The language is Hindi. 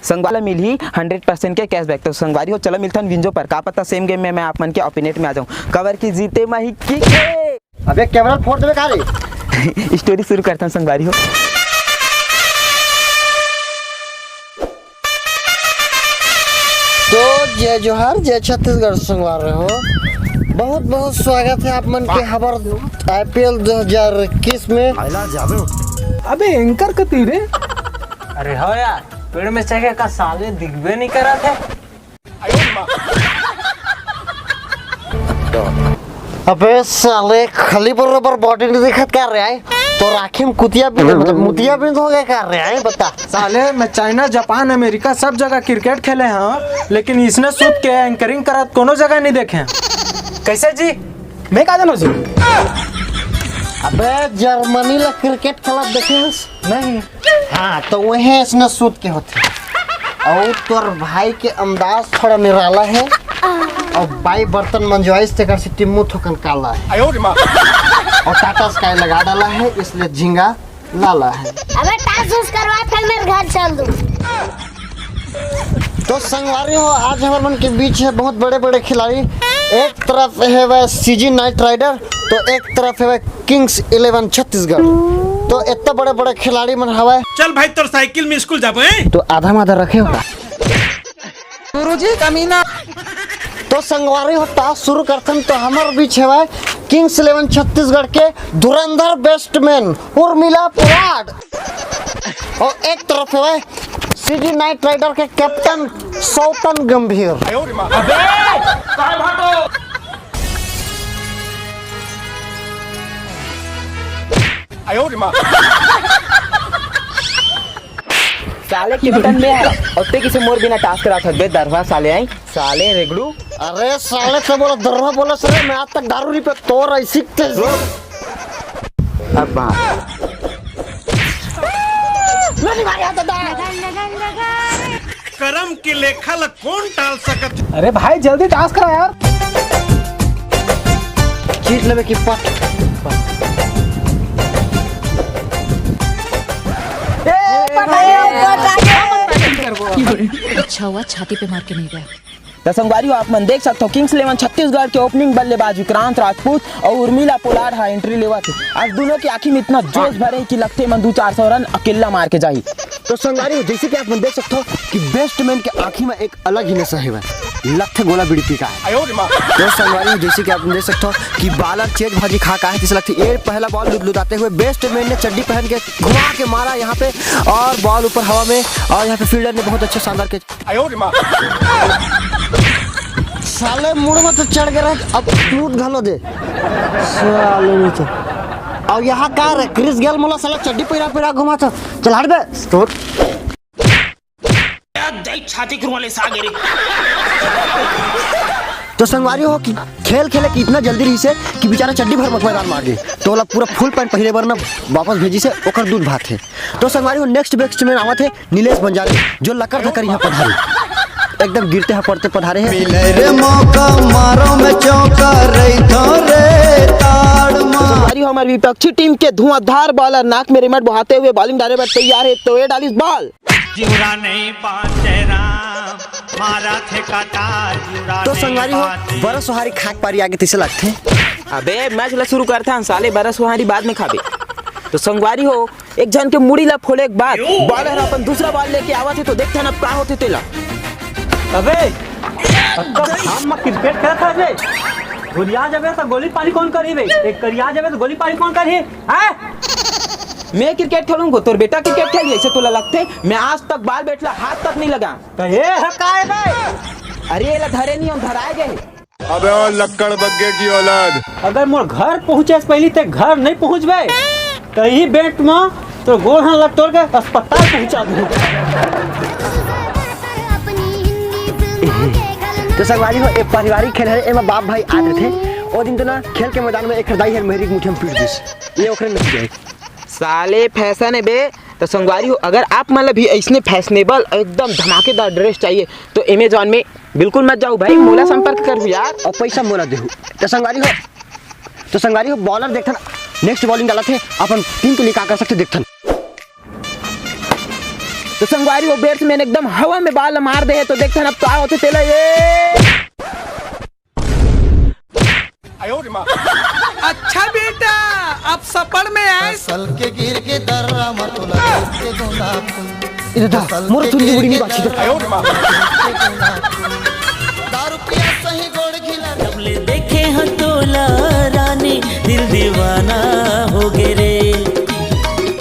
संगवाला मिल ही 100% के कैशबैक। तो संगवारी हो चलो मिलता विंजो पर, का पता सेम गेम में मैं आप मन के ओपिनेट में आ जाऊं। कवर की जीते माही की अबे कैमरा फोड़ देवे का रे। स्टोरी शुरू करता हूं संगवारी हो। तो जय जोहार, जय छत्तीसगढ़ संगवार रहे हो। बहुत बहुत स्वागत है आप मन के खबर IPL 2021 में। अबे एंकर कती रे। अरे हो यार, पेड़ में चढ़े का साले दिखबे नहीं करा थे। अबे साले खाली बराबर बॉडी नहीं दिखत कर रहा है तो राखी में कुतिया भी मतलब मुतिया भी हो गया कर रहा है। बता साले मैं चाइना, जापान, अमेरिका सब जगह क्रिकेट खेले हैं, लेकिन इसने सूत के एंकरिंग करत कोनो जगह नहीं देखे। कैसे जी? मैं का जानो जी। अबे जर्मनी ला क्रिकेट खेला देखे नहीं? हाँ तो वही इसने सूत के होते। और तोर भाई के अंदाज थोड़ा निराला है और बाई बर्तन मंजवाइस तेकर से टिम्मू थोकन काला है और टाटा स्काई लगा डाला है इसलिए झींगा लाला है। अबे टास करवा फिर मेरे घर चल दूं। तो संगवारी हो, आज हमारे मन के बीच है बहुत बड़े बड़े खिलाड़ी। एक तरफ है वह CG नाइट राइडर तो एक तरफ है वह किंग्स 11 छत्तीसगढ़। तो इतने बड़े बड़े खिलाड़ी मन हवा। चल भाई तोर साइकिल में स्कूल जाबो हैं तो आधा माधा रखे होगा गुरुजी कमीना। तो संगवारी हो टास शुरू करथन। तो हमारे बीच है किंग्स 11 छत्तीसगढ़ के धुरंधर बेस्टमैन उर्मिला पोलार्ड और एक तरफ है CG नाइट राइडर के कैप्टन सौतन गंभीर। साले कैप्टन में है और ते किसे मोर बिना टास्क करा था बे दरवा साले आई साले रेगड़ू। अरे साले से बोला दरवा बोला सर मैं आज तक दारू नहीं पे तोर ऐसी तेज अब करम के लेखा ला कौन टाल सकत। अरे भाई जल्दी टास्क करा यार। चीट लेवे की पट अच्छा हुआ छाती पे मार के नहीं गया। तो संगवारी हो आप मन देख सकते हो किंग्स 11 छत्तीसगढ़ के ओपनिंग बल्लेबाज विक्रांत राजपूत और उर्मिला पोलार्ड हा एंट्री लेवा थे। आज दोनों की आंखी में इतना जोश भरे कि लगते मन 200-400 रन अकेला मार के जाही। तो संगवारी हो जैसे कि आप मन देख सकते हो कि बेस्टमैन के आंखी में एक अलग ही नशा है लख गोला बीड़ी पी का है। तो संगवारी हो जैसे कि आप देख सकते हो कि बालर चेक भाजी खा का है जिसे लगती है पहला बॉल लुदाते हुए बेस्टमैन ने चड्डी पहन के घुमा के मारा यहाँ पे और बॉल ऊपर हवा में और यहाँ पे फील्डर ने बहुत अच्छे शानदार के साले मुड़ में तो चढ़ गया अब टूट घलो दे साले नहीं तो। और यहाँ का रे क्रिस गेल मोला साला चड्डी पैरा पैरा घुमा था चल हट बे स्टोर छाती के वाले सागे रे। तो संगवारी हो कि खेल खेले कि इतना जल्दी रही से कि बेचारा चड्डी भर मैदान मार गए तो वाला पूरा फुल पैंट पहले बार ना वापस भेजी से ओकर दूध भात है। तो संगवारी हो नेक्स्ट बेस्टमैन आवा थे नीलेश बंजारे जो लकर धकर यहाँ पधारे एकदम गिरते हैं पड़ते पधारे हैं। मौका मारो में चौका रही रे ताड़ संगवारी हो हमारी विपक्षी टीम के धुआंधार बॉलर नाक में रिमट बहाते हुए बॉलिंग डाले पर तैयार है। तो ये डाली बॉल जुड़ा नहीं पाते राम मारा थे कटार जुड़ा। तो संगवारी हो बरस सुहारी खाक पारी आगे तीसरे लगते। अबे मैच ला शुरू करता है साले बरस सुहारी बाद में खाबे। तो संगवारी हो एक जन के मुड़ी ला फोड़े के बाद बॉलर अपन दूसरा बॉल लेके आवा थे तो देखते ना क्या होते तेला। अबे हम क्रिकेट खेलत था बे। गोलियां जबे तो गोली पानी कौन करी बे? एक करिया जबे तो गोली पानी कौन करी? हैं? मैं क्रिकेट खेलूंगा तोर बेटा क्रिकेट खेली ऐसे तोला लगते मैं आज तक बाल बैठला हाथ तक नहीं लगा। तो ये है काय बे? अरे ये ला धरे नहीं हम धराए गए। अबे और लक्कड़ बग्गे की औलाद अगर मोर घर पहुंचे से पहले ते घर नहीं पहुंच बे तो ही बेट में तो गोल हां लग तोड़ के अस्पताल पहुंचा दूं। तो संगवारी हो एक पारिवारिक खेल है एमा बाप भाई आते थे और दिन तो ना खेल के मैदान में एक हरदाई है मेहरी मुठ्ठी में पीट दिस ये ओखरे नहीं गए साले फैशन है बे। तो संगवारी हो अगर आप मतलब भी ऐसने फैशनेबल एकदम धमाकेदार ड्रेस चाहिए तो अमेजॉन में बिल्कुल मत जाओ भाई मोला संपर्क करू यार और पैसा मोला देहू। तो संगवारी हो बॉलर देखथन नेक्स्ट बॉलिंग डाला थे अपन टीम के लिए क्या कर सकते देखथन। तो संगवारी वो बैट्समैन एकदम हवा में बाल मार दे है तो देखते हैं अब तो होते तेला ये अच्छा बेटा अब सपड़ में आए सल के गिर के दर्रा मतुला के गोंदा इधर था मोर चुन्नी बुड़ी नहीं बाकी दारू पिया सही गोड़ घिला देखे हैं तोला